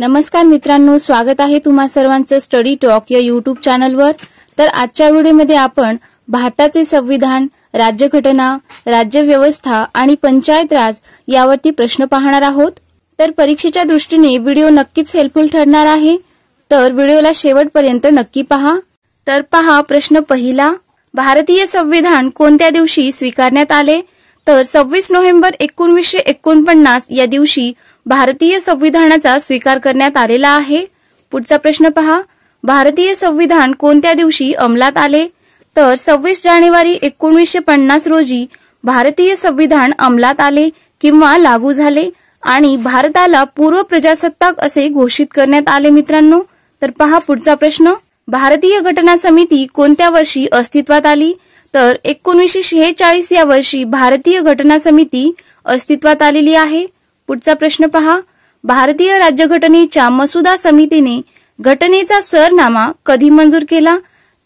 नमस्कार मित्रांनो, स्वागत आहे तुम्हा सर्वांचं स्टडी टॉक या यूट्यूब चॅनलवर। तर आजच्या व्हिडिओमध्ये आपण भारताचे संविधान, राज्यघटना, राज्यव्यवस्था आणि पंचायत राज यावरती प्रश्न पाहणार आहोत। तर परीक्षेच्या दृष्टीने व्हिडिओ नक्कीच हेल्पफुल ठरणार आहे, तर व्हिडिओला शेवटपर्यंत नक्की पहा। तर पहा प्रश्न पहिला, भारतीय संविधान कोणत्या दिवशी स्वीकारण्यात आले? तर 26 नोव्हेंबर 1949 या दिवशी भारतीय संविधानाचा स्वीकार करण्यात आलेला आहे। पुढचा प्रश्न पहा, भारतीय संविधान कोणत्या दिवशी अंमलात आले? तर 26 जानेवारी 1950 रोजी भारतीय संविधान अंमलात आले किंवा लागू झाले आणि भारताला पूर्व प्रजासत्ताक असे घोषित करण्यात आले मित्रांनो। तर पहा पुढचा प्रश्न, भारतीय घटना समिती कोणत्या वर्षी अस्तित्वात आली? तर 1946 या वर्षी भारतीय घटना समिती अस्तित्वात आलेली आहे। पुढचा प्रश्न पहा, भारतीय राज्यघटनेच्या मसुदा समितीने घटनेचा सरनामा कधी मंजूर केला?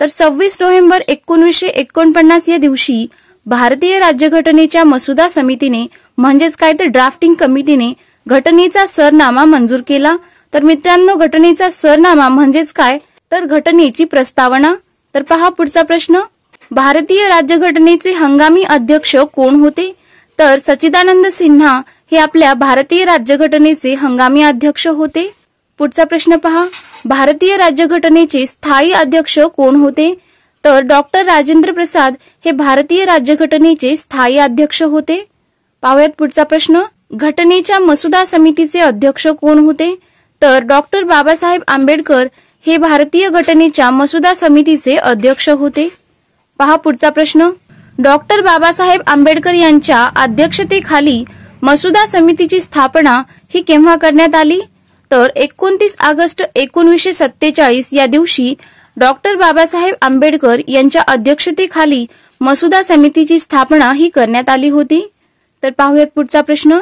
तर 26 नोव्हेंबर 1949 या दिवशी भारतीय राज्यघटनेच्या मसुदा समितीने म्हणजेच काय तर ड्राफ्टिंग कमिटीने घटनेचा सरनामा मंजूर केला। तर मित्रांनो, घटनेचा सरनामा म्हणजेच काय तर घटनेची प्रस्तावना। तर पहा पुढचा प्रश्न, भारतीय राज्यघटनेचे हंगामी अध्यक्ष कोण होते? तर सच्चिदानंद सिन्हा हे आपल्या भारतीय राज्यघटनेचे हंगामी अध्यक्ष होते। पुढचा प्रश्न पहा, भारतीय राज्यघटनेचे स्थायी अध्यक्ष कोण होते? तर डॉक्टर राजेंद्र प्रसाद हे भारतीय राज्यघटनेचे स्थायी अध्यक्ष होते। पाहूयात पुढचा प्रश्न, घटनेच्या मसुदा समितीचे अध्यक्ष कोण होते? तर डॉक्टर बाबासाहेब आंबेडकर हे भारतीय घटनेच्या मसुदा समितीचे अध्यक्ष होते। पहा पुढचा प्रश्न, डॉक्टर बाबासाहेब आंबेडकर यांच्या अध्यक्षतेखाली मसुदा समितीची स्थापना ही केव्हा करण्यात आली? तर 29 ऑगस्ट 1947 या दिवशी डॉक्टर बाबासाहेब आंबेडकर यांच्या अध्यक्षतेखाली मसुदा समितीची स्थापना ही करण्यात आली होती। तर पाहूयात पुढचा प्रश्न,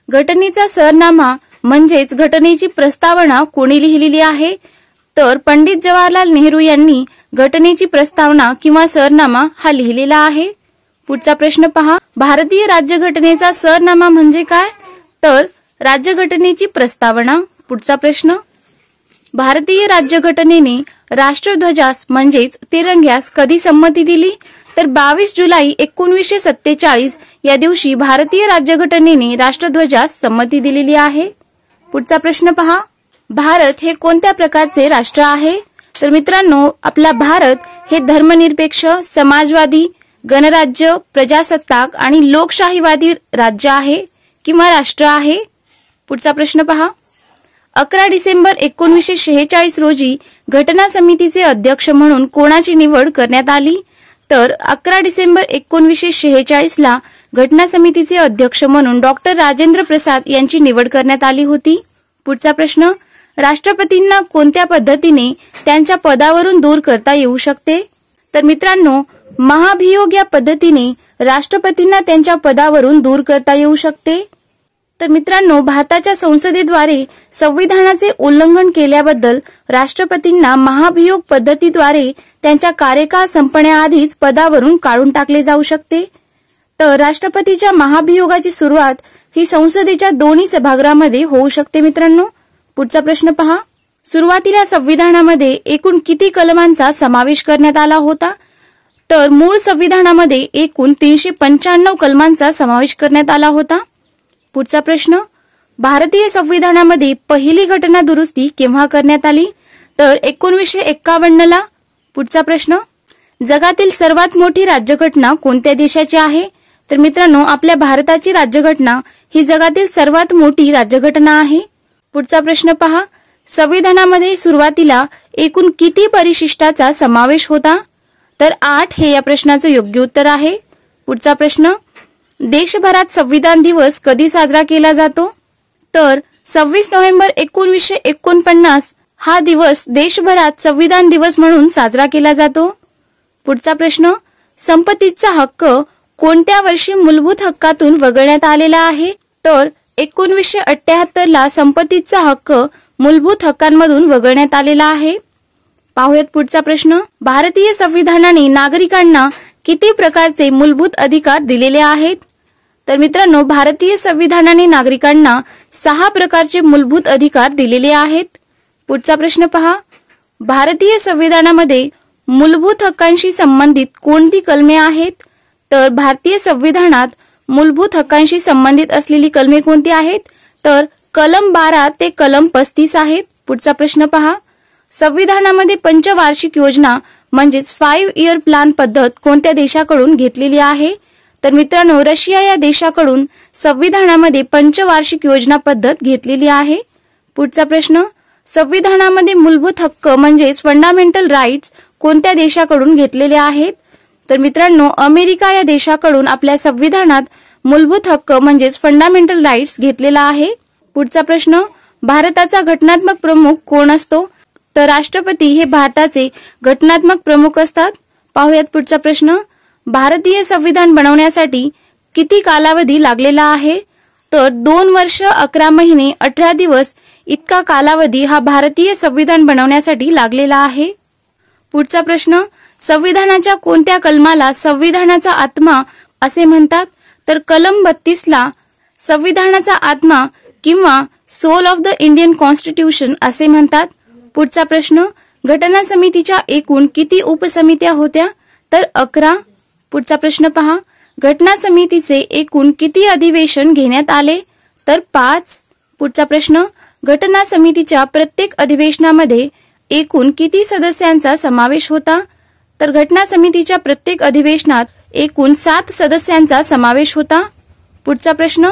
घटनेचा सरनामा म्हणजेच घटनेची प्रस्तावना कोणी लिहिलेली आहे? तर पंडित जवाहरलाल नेहरू यांनी घटनेची प्रस्तावना किंवा सरनामा हा लिहिलेला आहे। पुढचा प्रश्न पहा, भारतीय राज्यघटनेचा सरनामा म्हणजे काय? तर राज्यघटनेची प्रस्तावना। पुढचा प्रश्न, भारतीय राज्यघटनेने राष्ट्रध्वजास म्हणजेच तिरंग्यास कधी संमती दिली? तर 22 जुलै 1947 या दिवशी भारतीय राज्यघटनेने राष्ट्रध्वजास संमती दिलेली आहे। पुढचा प्रश्न पहा, भारत हे कोणत्या प्रकारचे राष्ट्र आहे? तर मित्रांनो, आपला भारत हे धर्मनिरपेक्ष, समाजवादी, गणराज्य, प्रजासत्ताक आणि लोकशाहीवादी राज्य आहे किंवा राष्ट्र आहे। पुढचा प्रश्न पहा, 11 डिसेंबर 1946 रोजी घटना समितीचे अध्यक्ष म्हणून कोणाची निवड करण्यात आली? तर 11 डिसेंबर 1946 ला घटना समितीचे अध्यक्ष म्हणून डॉक्टर राजेंद्र प्रसाद यांची निवड करण्यात आली होती। पुढचा प्रश्न, राष्ट्रपतींना कोणत्या पद्धतीने त्यांच्या पदावरून दूर करता येऊ शकते? तर मित्रांनो, महाभियोग या पद्धतीने राष्ट्रपतींना त्यांच्या पदावरून दूर करता येऊ शकते। तर मित्रांनो, भारताच्या संसदेद्वारे संविधानाचे उल्लंघन केल्याबद्दल राष्ट्रपतींना महाभियोग पद्धतीद्वारे त्यांच्या कार्यकाळ संपण्याआधीच पदावरून काढून टाकले जाऊ शकते। तर राष्ट्रपतीच्या महाभियोगाची सुरुवात ही संसदेच्या दोन्ही सभागृहामध्ये होऊ शकते मित्रांनो। पुढचा प्रश्न पहा, सुरुवातीला संविधानामध्ये एकूण किती कलमांचा समावेश करण्यात आला होता? तर मूळ संविधानामध्ये एकूण 395 कलमांचा समावेश करण्यात आला होता। पुढचा प्रश्न, भारतीय संविधानामध्ये पहिली घटना दुरुस्ती केव्हा करण्यात आली? तर 1951 ला। पुढचा प्रश्न, जगातील सर्वात मोठी राज्यघटना कोणत्या देशाची आहे? तर मित्रांनो, आपल्या भारताची राज्यघटना ही जगातील सर्वात मोठी राज्यघटना आहे। पुढचा प्रश्न पहा, संविधानामध्ये सुरुवातीला एकूण किती परिशिष्टाचा समावेश होता? तर 8 हे या प्रश्नाचं योग्य उत्तर आहे। पुढचा प्रश्न, देशभरात संविधान दिवस कधी साजरा केला जातो? तर 26 नोव्हेंबर 1949 हा दिवस देशभरात संविधान दिवस म्हणून साजरा केला जातो। पुढचा प्रश्न, संपत्तीचा हक्क कोणत्या वर्षी मूलभूत हक्कातून वगळण्यात आलेला आहे? तर 1978 ला संपत्तीचा हक्क मूलभूत हक्कांमधून वगळण्यात आलेला आहे। पाहूयात पुढचा प्रश्न, भारतीय संविधानाने नागरिकांना किती प्रकारचे मूलभूत अधिकार दिलेले आहेत? तर मित्रांनो, भारतीय संविधानाने नागरिकांना 6 प्रकारचे मूलभूत अधिकार दिलेले आहेत. पुढचा प्रश्न पहा. भारतीय संविधानामध्ये मूलभूत हक्कांशी संबंधित कोणती कलमे आहेत? तर भारतीय संविधानात मूलभूत हक्कांशी संबंधित असलेली कलमे कोणती आहेत? तर कलम 12 ते कलम 35 आहेत. पुढचा प्रश्न पहा. संविधानामध्ये पंचवार्षिक योजना म्हणजेच 5 इयर प्लॅन पद्धत कोणत्या देशाकडून घेतलेली आहे? तर मित्रांनो, रशिया या देशाकडून संविधानामध्ये पंचवार्षिक योजना पद्धत घेतलेली आहे. पुढचा प्रश्न. संविधानामध्ये मूलभूत हक्क म्हणजेच फंडामेंटल राईट्स कोणत्या देशाकडून घेतलेले आहेत? तर मित्रांनो, अमेरिका या देशाकडून आपल्या संविधानात मूलभूत हक्क म्हणजेच फंडामेंटल राईट्स घेतलेला आहे. पुढचा प्रश्न. भारताचा घटनात्मक प्रमुख कोण असतो? तर राष्ट्रपती हे भारताचे घटनात्मक प्रमुख असतात. पाहूयात पुढचा प्रश्न. भारतीय संविधान बनवण्यासाठी किती कालावधी लागलेला आहे? तर 2 वर्ष 11 महिने 18 दिवस इतका कालावधी हा भारतीय संविधान बनवण्यासाठी लागलेला आहे. पुढचा प्रश्न. संविधानाच्या कोणत्या कलमाला संविधानाचा आत्मा असे म्हणतात? तर कलम 32 ला संविधानाचा आत्मा किंवा soul of the Indian constitution असे म्हणतात. पुढचा प्रश्न. घटना समितीच्या एकूण किती उपसमित्या होत्या? तर 11. पुढचा प्रश्न पहा. घटना समितीचे एकूण किती अधिवेशन घेण्यात आले? तर 5. पुढचा प्रश्न. घटना समितीच्या प्रत्येक अधिवेशनामध्ये एकूण किती सदस्यांचा समावेश होता? तर घटना समितीच्या प्रत्येक अधिवेशनात एकूण 7 सदस्यांचा समावेश होता. पुढचा प्रश्न.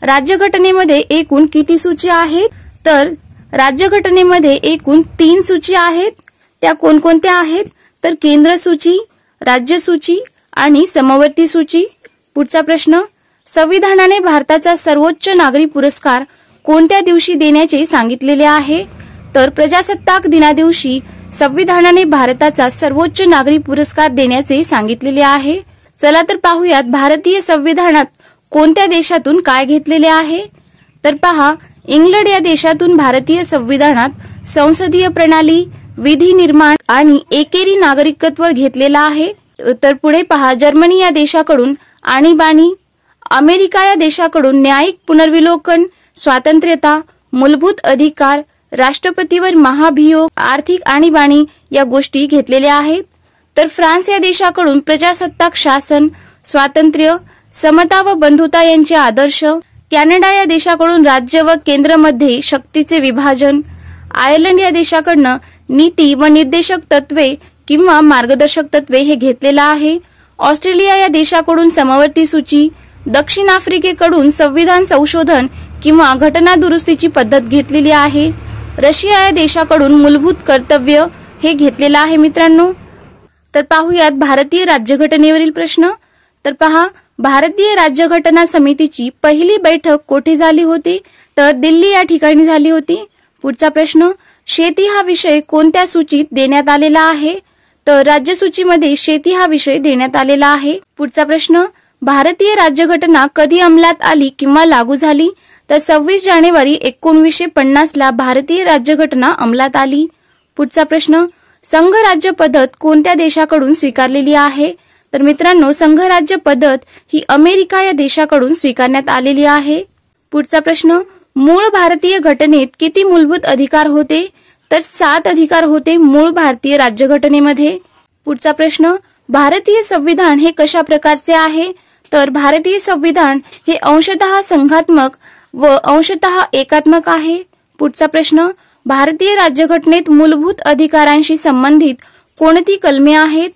राज्यघटनेमध्ये एकूण किती सूची आहेत? तर राज्यघटनेमध्ये एकूण 3 सूची आहेत. त्या कोणकोणत्या आहेत? तर केंद्र सूची, राज्य सूची आणि समवर्ती सूची. पुढचा प्रश्न. संविधानाने भारताचा सर्वोच्च नागरी पुरस्कार कोणत्या दिवशी देण्याचे सांगितलेले आहे? तर प्रजासत्ताक दिनादिवशी संविधानाने भारताचा सर्वोच्च नागरी पुरस्कार देण्याचे सांगितलेले आहे. चला तर पाहूयात भारतीय संविधानात कोणत्या देशातून काय घेतलेले आहे? तर पहा, इंग्लंड या देशातून भारतीय संविधानात संसदीय प्रणाली, विधी निर्माण आणि एकेरी नागरिकत्व घेतलेला आहे. तर पुढे पहा, जर्मनी या देशाकडून आणीबाणी, अमेरिका या देशाकडून न्यायिक पुनर्विलोकन, स्वातंत्र्यता, मूलभूत अधिकार, राष्ट्रपतीवर महाभियोग, आर्थिक आणीबाणी या गोष्टी घेतलेल्या आहेत. तर फ्रान्स या देशाकडून प्रजासत्ताक शासन, स्वातंत्र्य, समता व बंधुता यांचे आदर्श, कॅनडा या देशाकडून राज्य व केंद्रमध्ये शक्तीचे विभाजन, आयर्लंड या देशाकडनं नीती व निर्देशक तत्वे किंवा मार्गदर्शक तत्वे हे घेतलेलं आहे. ऑस्ट्रेलिया या देशाकडून समवर्ती सूची, दक्षिण आफ्रिकेकडून संविधान संशोधन किंवा घटना दुरुस्तीची पद्धत घेतलेली आहे. रशिया या देशाकडून मूलभूत कर्तव्य हे घेतलेलं आहे मित्रांनो. तर पाहूयात भारतीय राज्यघटनेवरील प्रश्न. तर पहा, भारतीय राज्यघटना समितीची पहिली बैठक कोठे झाली होती? तर दिल्ली या ठिकाणी झाली होती. पुढचा प्रश्न. शेती हा विषय कोणत्या सूचीत देण्यात आलेला आहे? तर राज्य सूचीमध्ये शेती हा विषय देण्यात आलेला आहे. पुढचा प्रश्न. भारतीय राज्यघटना कधी अंमलात आली किंवा लागू झाली? तर 26 जानेवारी 1950 ला भारतीय राज्यघटना अंमलात आली. पुढचा प्रश्न. संघराज्य पद्धत कोणत्या देशाकडून स्वीकारलेली आहे? तर मित्रांनो, संघराज्य पद्धत ही अमेरिका या देशाकडून स्वीकारण्यात आलेली आहे. पुढचा प्रश्न. मूळ भारतीय घटनेत किती मूलभूत अधिकार होते? तर 7 अधिकार होते मूळ भारतीय राज्यघटनेमध्ये. पुढचा प्रश्न. भारतीय संविधान हे कशा प्रकारचे आहे? तर भारतीय संविधान हे अंशतः संघात्मक व अंशतः एकात्मक आहे. पुढचा प्रश्न. भारतीय राज्यघटनेत मूलभूत अधिकारांशी संबंधित कोणती कलमे आहेत?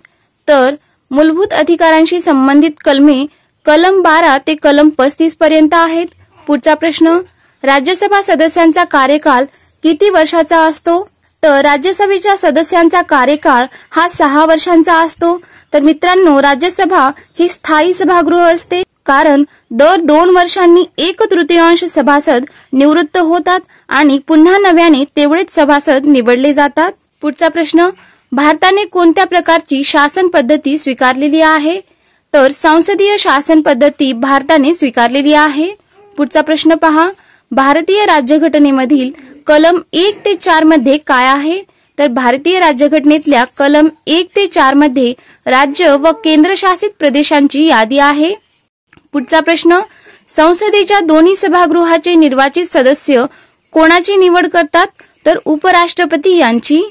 तर मूलभूत अधिकारांशी संबंधित कलमे कलम 12 ते कलम 35 पर्यंत आहेत. पुढचा प्रश्न. राज्यसभा सदस्यांचा कार्यकाल किती वर्षाचा असतो? तर राज्यसभेच्या सदस्यांचा कार्यकाळ हा 6 वर्षांचा असतो. तर मित्रांनो, राज्यसभा ही स्थायी सभागृह असते, कारण दर 2 वर्षांनी 1/3 सभासद निवृत्त होतात आणि पुन्हा नव्याने तेवढेच सभासद निवडले जातात. पुढचा प्रश्न. भारताने कोणत्या प्रकारची शासन पद्धती स्वीकारलेली आहे? तर संसदीय शासन पद्धती भारताने स्वीकारलेली आहे. पुढचा प्रश्न पहा. भारतीय राज्यघटनेमधील कलम 1 ते 4 मध्ये काय आहे? तर भारतीय राज्यघटनेतल्या कलम 1 ते 4 मध्ये राज्य व केंद्रशासित प्रदेशांची यादी आहे. पुढचा प्रश्न, संसदेच्या दोन्ही सभागृहाचे निर्वाचित सदस्य कोणाची निवड करतात? तर उपराष्ट्रपती यांची.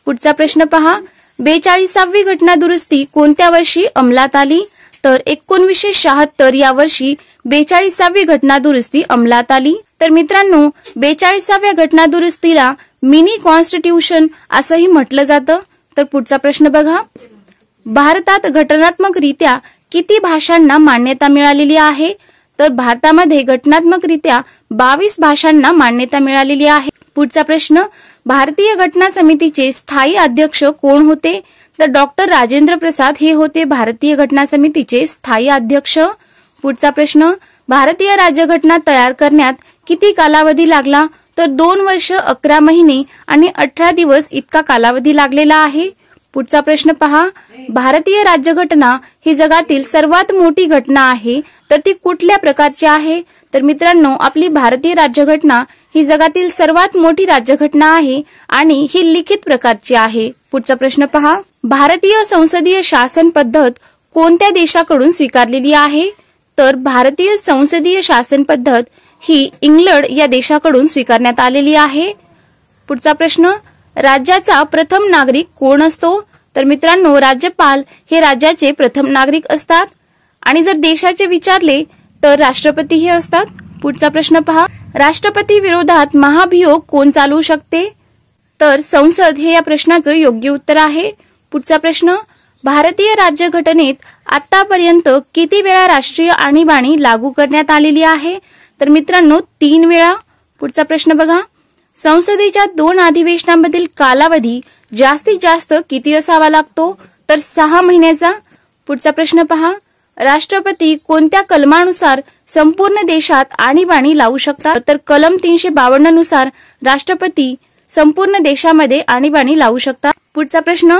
पुढचा प्रश्न पहा, 42वी घटना दुरुस्ती कोणत्या वर्षी अंमलात आली? तर 1976 या वर्षी 42वी घटना दुरुस्ती अंमलात आली. तर मित्रांनो, 42व्या घटना दुरुस्तीला मिनी कॉन्स्टिट्यूशन असंही म्हटलं जातं. तर पुढचा प्रश्न बघा, भारतात घटनात्मकरित्या किती भाषांना मान्यता मिळालेली आहे? तर भारतामध्ये घटनात्मकरित्या 22 भाषांना मान्यता मिळालेली आहे. पुढचा प्रश्न, भारतीय घटना समितीचे स्थायी अध्यक्ष कोण होते? तर डॉक्टर राजेंद्र प्रसाद हे होते भारतीय घटना समितीचे स्थायी अध्यक्ष. पुढचा प्रश्न, भारतीय राज्यघटना तयार करण्यात किती कालावधी लागला? तर 2 वर्ष 11 महिने आणि 18 दिवस इतका कालावधी लागलेला आहे. पुढचा प्रश्न पहा, भारतीय राज्यघटना ही जगातील सर्वात मोठी घटना आहे, तर ती कुठल्या प्रकारची आहे? तर मित्रांनो, आपली भारतीय राज्यघटना ही जगातील सर्वात मोठी राज्यघटना आहे आणि ही लिखित प्रकारची आहे. पुढचा प्रश्न पहा, भारतीय संसदीय शासन पद्धत कोणत्या देशाकडून स्वीकारलेली आहे? तर भारतीय संसदीय शासन पद्धत ही इंग्लंड या देशाकडून स्वीकारण्यात आलेली आहे. पुढचा प्रश्न, राज्याचा प्रथम नागरिक कोण असतो? तर मित्रांनो, राज्यपाल हे राज्याचे प्रथम नागरिक असतात. आणि जर देशाचे विचारले तर राष्ट्रपती हे असतात. पुढचा प्रश्न पहा, राष्ट्रपती विरोधात महाभियोग कोण चालवू शकते? तर संसद हे या प्रश्नाचं योग्य उत्तर आहे. पुढचा प्रश्न, भारतीय राज्यघटनेत आतापर्यंत किती वेळा राष्ट्रीय आणीबाणी लागू करण्यात आलेली आहे? तर मित्रांनो, 3 वेळा. पुढचा प्रश्न बघा, संसदेच्या 2 अधिवेशनांमधील कालावधी जास्तीत जास्त किती असावा लागतो? तर 6 महिन्याचा. पुढचा प्रश्न पहा, राष्ट्रपती कोणत्या कलमानुसार संपूर्ण देशात आणीबाणी लावू शकतात? तर कलम 352 नुसार राष्ट्रपती संपूर्ण देशामध्ये आणीबाणी लावू शकतात. पुढचा प्रश्न,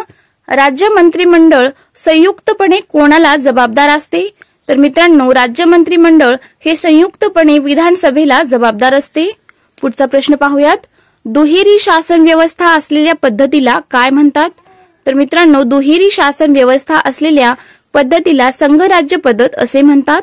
राज्य मंत्रिमंडळ संयुक्तपणे कोणाला जबाबदार असते? तर मित्रांनो, राज्य मंत्रिमंडळ हे संयुक्तपणे विधानसभेला जबाबदार असते. पुढचा प्रश्न पाहूयात, दुहेरी शासन व्यवस्था असलेल्या पद्धतीला काय म्हणतात? तर मित्रांनो, दुहेरी शासन व्यवस्था असलेल्या पद्धतीला संघराज्य पद्धत असे म्हणतात.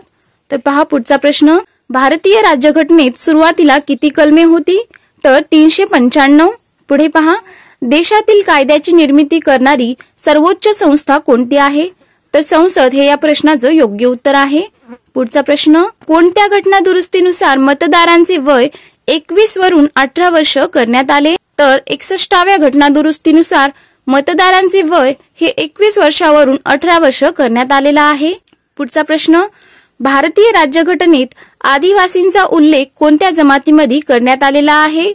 तर पहा पुढचा प्रश्न, भारतीय राज्यघटनेत सुरुवातीला किती कलमे होती? तर 395. पुढे पहा, देशातील कायद्याची निर्मिती करणारी सर्वोच्च संस्था कोणती आहे? तर संसद हे या प्रश्नाचं योग्य उत्तर आहे. पुढचा प्रश्न, कोणत्या घटना दुरुस्तीनुसार मतदारांचे वय 21 वरून 18 वर्ष करण्यात आले? तर 61व्या घटना दुरुस्तीनुसार मतदारांचे वय हे 21 वर्षावरून 18 वर्ष करण्यात आलेला आहे. पुढचा प्रश्न, भारतीय राज्यघटनेत आदिवासींचा उल्लेख कोणत्या जमातीमध्ये करण्यात आलेला आहे?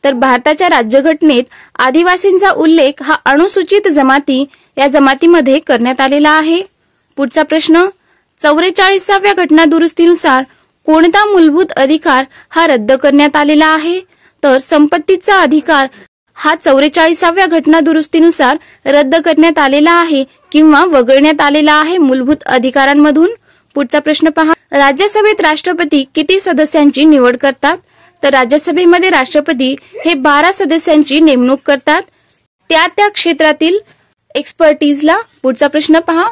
तर भारताच्या राज्यघटनेत आदिवासींचा उल्लेख हा अनुसूचित जमाती या जमातीमध्ये करण्यात आलेला आहे. पुढचा प्रश्न, 44व्या घटना दुरुस्तीनुसार कोणता मूलभूत अधिकार हा रद्द करण्यात आलेला आहे? तर संपत्तीचा अधिकार हा 44व्या घटना दुरुस्तीनुसार रद्द करण्यात आलेला आहे किंवा वगळण्यात आलेला आहे मूलभूत अधिकारांमधून. पुढचा प्रश्न पहा, राज्यसभेत राष्ट्रपती किती सदस्यांची निवड करतात? तर राज्यसभेमध्ये राष्ट्रपती हे 12 सदस्यांची नेमणूक करतात त्या क्षेत्रातील एक्सपर्टीजला. पुढचा प्रश्न पहा,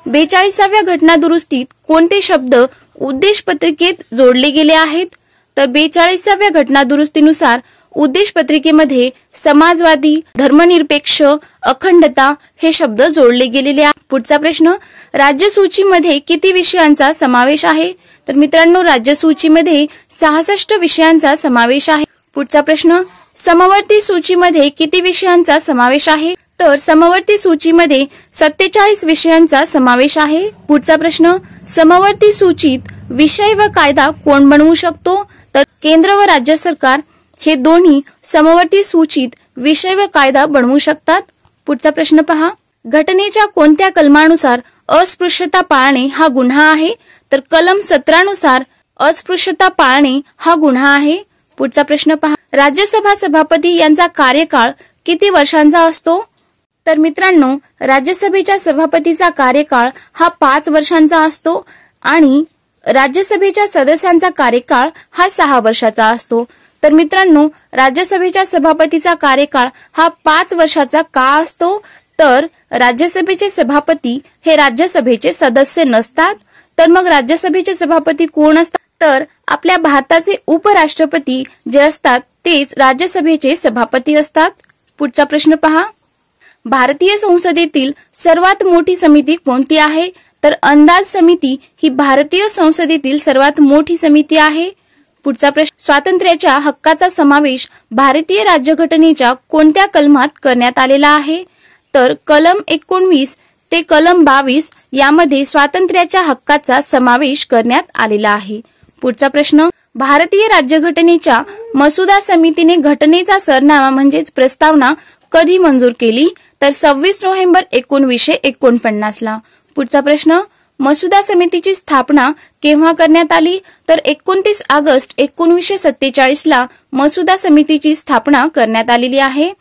42व्या घटना दुरुस्तीत कोणते शब्द उद्देश पत्रिकेत जोडले गेले आहेत? तर 42व्या घटना दुरुस्तीनुसार उद्देश पत्रिकेमध्ये समाजवादी, धर्मनिरपेक्ष, अखंडता हे शब्द जोडले गेलेले आहेत. पुढचा प्रश्न, राज्यसूचीमध्ये किती विषयांचा समावेश आहे? तर मित्रांनो, राज्यसूचीमध्ये 66 विषयांचा समावेश आहे. पुढचा प्रश्न, समवर्ती सूचीमध्ये किती विषयांचा समावेश आहे? तर समवर्ती सूचीमध्ये 47 विषयांचा समावेश आहे. पुढचा प्रश्न, समवर्ती सूचीत विषय व कायदा कोण बनवू शकतो? तर केंद्र व राज्य सरकार हे दोन्ही समवर्ती सूचीत विषय व कायदा बनवू शकतात. पुढचा प्रश्न पहा, घटनेच्या कोणत्या कलमानुसार अस्पृश्यता पाळणे हा गुन्हा आहे? तर कलम 17 नुसार अस्पृश्यता पाळणे हा गुन्हा आहे. पुढचा प्रश्न पहा, राज्यसभा सभापती यांचा कार्यकाळ किती वर्षांचा असतो? तर मित्रांनो, राज्यसभेच्या सभापतीचा कार्यकाळ हा 5 वर्षांचा असतो आणि राज्यसभेच्या सदस्यांचा कार्यकाळ हा 6 वर्षाचा असतो. तर मित्रांनो, राज्यसभेच्या सभापतीचा कार्यकाळ हा 5 वर्षाचा का असतो? तर राज्यसभेचे सभापती हे राज्यसभेचे सदस्य नसतात, तर मग राज्यसभेचे सभापती कोण असतात? तर आपल्या भारताचे उपराष्ट्रपती जे असतात तेच राज्यसभेचे सभापती असतात. पुढचा प्रश्न पहा. भारतीय संसदेतील सर्वात मोठी समिती कोणती आहे? तर अंदाज समिती ही भारतीय संसदेतील सर्वात मोठी समिती आहे. पुढचा प्रश्न. स्वातंत्र्याच्या हक्काचा समावेश भारतीय राज्यघटनेच्या कोणत्या कलमात करण्यात आलेला आहे? तर कलम 19 ते कलम 22 यामध्ये स्वातंत्र्याच्या हक्काचा समावेश करण्यात आलेला आहे. पुढचा प्रश्न. भारतीय राज्यघटनेच्या मसुदा समितीने घटनेचा सरनामा म्हणजेच प्रस्तावना कधी मंजूर केली? तर 26 नोव्हेंबर 1949 ला. पुढचा प्रश्न. मसुदा समितीची स्थापना केव्हा करण्यात आली? तर 29 ऑगस्ट 1947 ला मसुदा समितीची स्थापना करण्यात आलेली आहे.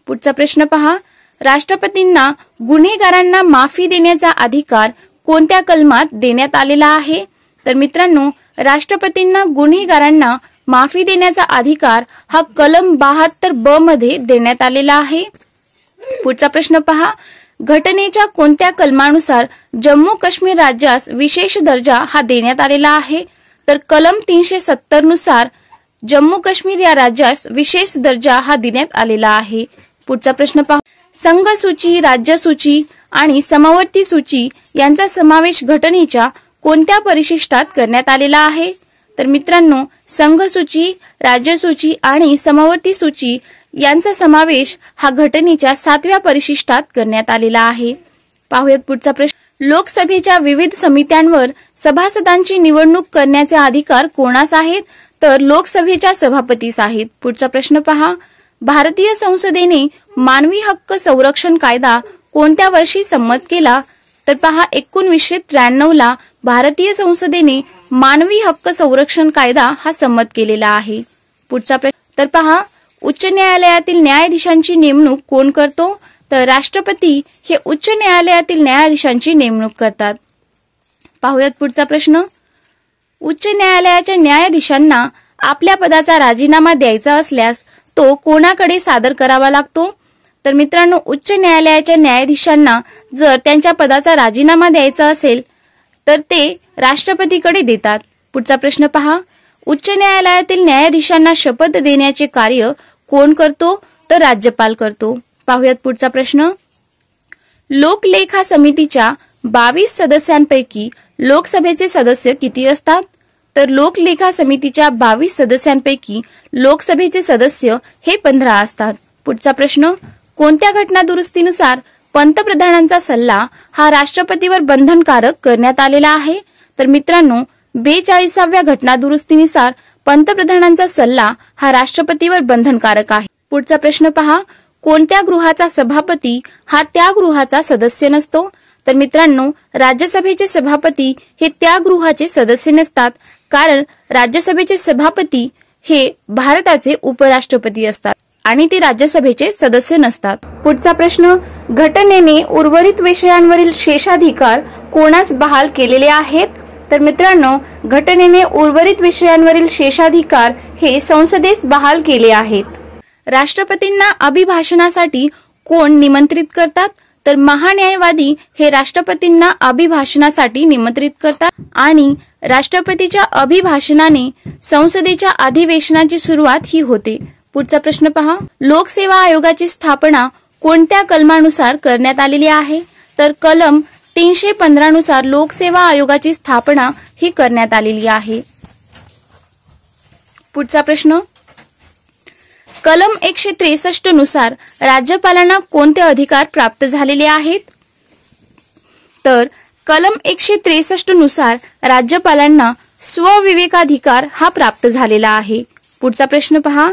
पुढचा प्रश्न पहा. राष्ट्रपतींना गुन्हेगारांना माफी देण्याचा अधिकार कोणत्या कलमात देण्यात आलेला आहे? तर मित्रांनो, राष्ट्रपतींना गुन्हेगारांना माफी देण्याचा अधिकार हा कलम 72 ब मध्ये देण्यात आलेला आहे. पुढचा प्रश्न पहा. घटनेच्या कोणत्या कलमानुसार जम्मू काश्मीर राज्यास विशेष दर्जा हा देण्यात आलेला आहे? तर कलम 370 नुसार जम्मू काश्मीर या राज्यास विशेष दर्जा हा देण्यात आलेला आहे. पुढचा प्रश्न पहा. संघ सूची, राज्य सूची आणि समवर्ती सूची यांचा समावेश घटनेच्या कोणत्या परिशिष्टात करण्यात आलेला आहे? तर मित्रांनो, संघ सूची, राज्य सूची आणि समवर्ती सूची यांचा समावेश हा घटनेच्या 7व्या परिशिष्टात करण्यात आलेला आहे. पाहूयात पुढचा प्रश्न. लोकसभेच्या विविध समित्यांवर सभासदांची निवडणूक करण्याचे अधिकार कोणास आहेत? तर लोकसभेच्या सभापतीस आहेत. पुढचा प्रश्न पहा. भारतीय संसदेने मानवी हक्क संरक्षण कायदा कोणत्या वर्षी संमत केला? तर पहा, 1993 ला भारतीय संसदेने मानवी हक्क संरक्षण कायदा हा संमत केलेला आहे. पुढचा प्रश्न. तर पहा, उच्च न्यायालयातील न्यायाधीशांची नेमणूक कोण करतो? तर राष्ट्रपती हे उच्च न्यायालयातील न्यायाधीशांची नेमणूक करतात. पाहूयात पुढचा प्रश्न. उच्च न्यायालयाच्या न्यायाधीशांना आपल्या पदाचा राजीनामा द्यायचा असल्यास तो कोणाकडे सादर करावा लागतो? तर मित्रांनो, उच्च न्यायालयाच्या न्यायाधीशांना जर त्यांच्या पदाचा राजीनामा द्यायचा असेल तर ते राष्ट्रपतीकडे देतात. पुढचा प्रश्न पहा. उच्च न्यायालयातील न्यायाधीशांना शपथ देण्याचे कार्य कोण करतो? तर राज्यपाल करतो. पाहूयात पुढचा प्रश्न. लोकलेखा समितीच्या 22 सदस्यांपैकी लोकसभेचे सदस्य किती असतात? तर लोकलेखा समितीच्या 22 सदस्यांपैकी लोकसभेचे सदस्य हे 15 असतात. पुढचा प्रश्न. कोणत्या घटना दुरुस्तीनुसार पंतप्रधानांचा सल्ला हा राष्ट्रपतीवर बंधनकारक करण्यात आलेला आहे? तर मित्रांनो, 42व्या घटना दुरुस्तीनुसार पंतप्रधानांचा सल्ला हा राष्ट्रपतीवर बंधनकारक आहे. पुढचा प्रश्न पहा. कोणत्या गृहाचा सभापती हा त्या गृहाचा सदस्य नसतो? तर मित्रांनो, राज्यसभेचे सभापती हे त्या गृहाचे सदस्य नसतात, कारण राज्यसभेचे सभापती हे भारताचे उपराष्ट्रपती असतात आणि ते राज्यसभेचे सदस्य नसतात. पुढचा प्रश्न. घटनेने उर्वरित विषयांवरील शेषाधिकार कोणास बहाल केलेले आहेत? तर मित्रांनो, घटनेने उर्वरित विषयांवरील शेषाधिकार हे संसदेस बहाल केले आहेत. राष्ट्रपतींना अभिभाषणासाठी कोण निमंत्रित करतात? तर महान्यायवादी हे राष्ट्रपतींना अभिभाषणासाठी निमंत्रित करतात आणि राष्ट्रपतीच्या अभिभाषणाने संसदेच्या अधिवेशनाची सुरुवात ही होते. पुढचा प्रश्न पहा. लोकसेवा आयोगाची स्थापना कोणत्या कलमानुसार करण्यात आलेली आहे? तर कलम 315 नुसार लोकसेवा आयोगाची स्थापना ही करण्यात आलेली आहे. पुढचा प्रश्न. कलम 163 नुसार राज्यपालांना कोणते अधिकार प्राप्त झालेले आहेत? तर कलम 163 नुसार राज्यपालांना स्वविवेकाधिकार हा प्राप्त झालेला आहे. पुढचा प्रश्न पहा.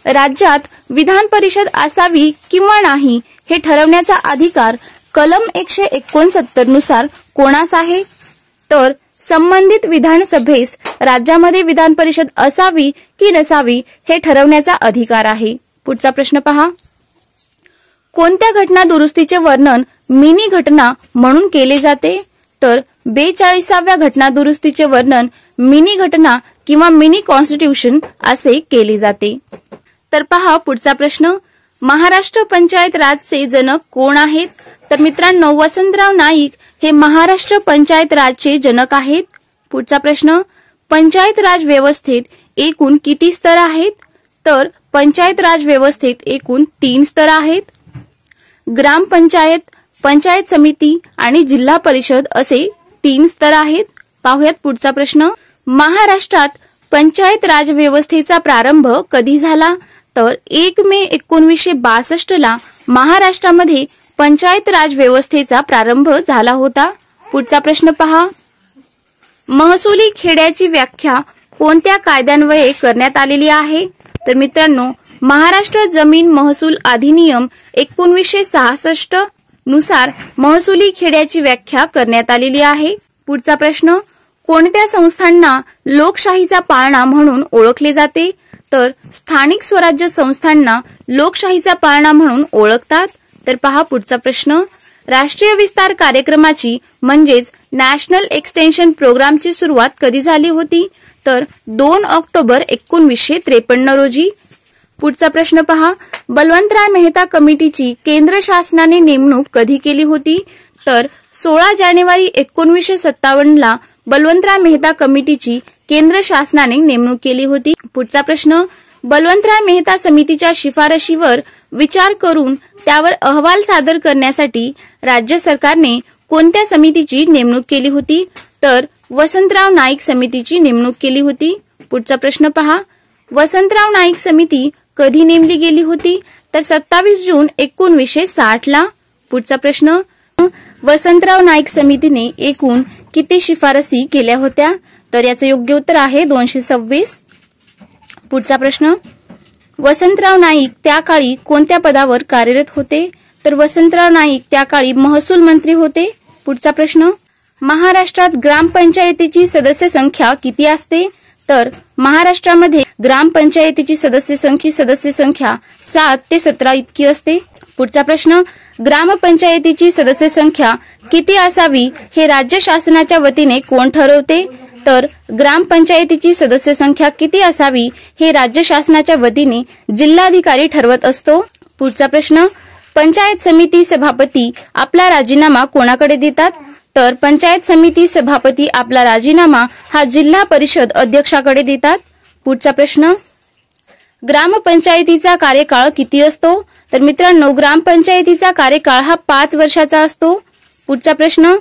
राज्यात विधान परिषद असावी किंवा नाही हे ठरवण्याचा अधिकार कलम 169 नुसार कोणास आहे? तर संबंधित विधानसभेस राज्यामध्ये विधान परिषद असावी की नसावी हे ठरवण्याचा अधिकार आहे. पुढचा प्रश्न पहा. कोणत्या घटना दुरुस्तीचे वर्णन मिनी घटना म्हणून केले जाते? तर 42व्या घटना दुरुस्तीचे वर्णन मिनी घटना किंवा मिनी कॉन्स्टिट्यूशन असे केले जाते. तर पहा पुढचा प्रश्न. महाराष्ट्र पंचायत राजचे जनक कोण आहेत? तर मित्रांनो, वसंतराव नाईक हे महाराष्ट्र पंचायत राजचे जनक आहेत. पुढचा प्रश्न, पंचायत राज व्यवस्थेत एकूण किती स्तर आहेत? तर पंचायत राज व्यवस्थेत एकूण 3 स्तर आहेत. ग्रामपंचायत, पंचायत समिती आणि जिल्हा परिषद असे 3 स्तर आहेत. पाहूयात पुढचा प्रश्न, महाराष्ट्रात पंचायत राज व्यवस्थेचा प्रारंभ कधी झाला? तर 1 मे 1962 ला महाराष्ट्रामध्ये पंचायत राज व्यवस्थेचा प्रारंभ झाला होता. पुढचा प्रश्न पहा, महसुली खेड्याची व्याख्या कोणत्या कायद्यान्वये करण्यात आलेली आहे? तर मित्रांनो, महाराष्ट्र जमीन महसूल अधिनियम 1966 नुसार महसुली खेड्याची व्याख्या करण्यात आलेली आहे. पुढचा प्रश्न, कोणत्या संस्थांना लोकशाहीचा पाळणा म्हणून ओळखले जाते? तर स्थानिक स्वराज्य संस्थांना लोकशाहीचा पाळणा म्हणून ओळखतात. तर पहा पुढचा प्रश्न, राष्ट्रीय विस्तार कार्यक्रमाची म्हणजेच नॅशनल एक्सटेन्शन प्रोग्रामची सुरुवात कधी झाली होती? तर 2 ऑक्टोबर 1953 रोजी. पुढचा प्रश्न पहा, बलवंतराय मेहता कमिटीची केंद्र शासनाने नेमणूक कधी केली होती? तर 16 जानेवारी 1957 ला बलवंतराय मेहता कमिटीची केंद्र शासनाने नेमणूक केली होती. पुढचा प्रश्न, बलवंतराय मेहता समितीच्या शिफारशीवर विचार करून त्यावर अहवाल सादर करण्यासाठी राज्य सरकारने कोणत्या समितीची नेमणूक केली होती? तर वसंतराव नाईक समितीची नेमणूक केली होती. पुढचा प्रश्न पहा, वसंतराव नाईक समिती कधी नेमली गेली होती? तर 27 जून 1960 ला. पुढचा प्रश्न, वसंतराव नाईक समितीने एकूण किती शिफारसी केल्या होत्या? तर याचे योग्य उत्तर आहे 226. पुढचा प्रश्न, वसंतराव नाईक त्या काळी कोणत्या पदावर कार्यरत होते? तर वसंतराव नाईक त्या काळी महसूल मंत्री होते. पुढचा प्रश्न, महाराष्ट्रात ग्रामपंचायतीची सदस्य संख्या किती असते? तर महाराष्ट्रामध्ये ग्रामपंचायतीची सदस्य संख्या 7 ते 17 इतकी असते. पुढचा प्रश्न, ग्रामपंचायतीची सदस्य संख्या किती असावी हे राज्य शासनाच्या वतीने कोण ठरवते? तर ग्रामपंचायतीची सदस्य संख्या किती असावी हे राज्य शासनाच्या वतीने जिल्हाधिकारी ठरवत असतो. पुढचा प्रश्न, पंचायत समिती सभापती आपला राजीनामा कोणाकडे देतात? तर पंचायत समिती सभापती आपला राजीनामा हा जिल्हा परिषद अध्यक्षाकडे देतात. पुढचा प्रश्न, ग्रामपंचायतीचा कार्यकाळ किती असतो? तर मित्रांनो, ग्रामपंचायतीचा कार्यकाळ हा 5 वर्षाचा असतो. पुढचा प्रश्न,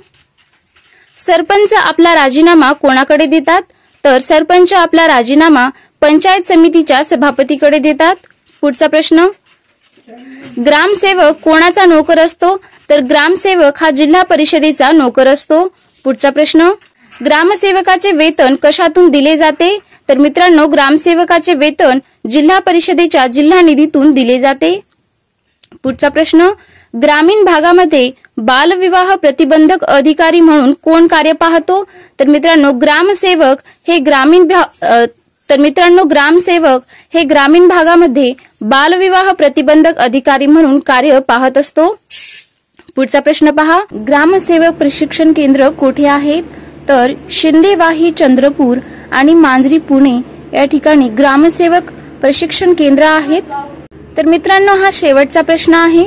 सरपंच आपला राजीनामा कोणाकडे देतात? तर सरपंच आपला राजीनामा पंचायत समितीच्या सभापतीकडे देतात. पुढचा प्रश्न, ग्रामसेवक कोणाचा नोकर असतो? तर ग्रामसेवक हा जिल्हा परिषदेचा नोकर असतो. पुढचा प्रश्न, ग्रामसेवकाचे वेतन कशातून दिले जाते? तर मित्रांनो, ग्रामसेवकाचे वेतन जिल्हा परिषदेच्या जिल्हा निधीतून दिले जाते. पुढचा प्रश्न, ग्रामीण भागामध्ये बालविवाह प्रतिबंधक अधिकारी म्हणून कोण कार्य पाहतो? तर मित्रांनो, ग्रामसेवक हे ग्रामीण भागामध्ये बालविवाह प्रतिबंधक अधिकारी म्हणून कार्य पाहत असतो. पुढचा प्रश्न पहा, ग्रामसेवक प्रशिक्षण केंद्र कुठे आहेत? तर शिंदेवाही चंद्रपूर आणि मांजरी पुणे या ठिकाणी ग्रामसेवक प्रशिक्षण केंद्र आहेत. तर मित्रांनो, हा शेवटचा प्रश्न आहे.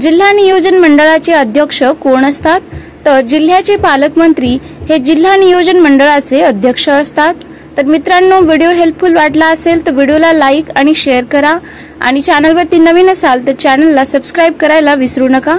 जिल्हा नियोजन मंडळाचे अध्यक्ष कोण असतात? तर जिल्ह्याचे पालकमंत्री हे जिल्हा नियोजन मंडळाचे अध्यक्ष असतात. तर मित्रांनो, व्हिडिओ हेल्पफुल वाटला असेल तर व्हिडिओला लाईक आणि शेअर करा आणि चॅनलवरती नवीन असाल तर चॅनलला सबस्क्राईब करायला विसरू नका.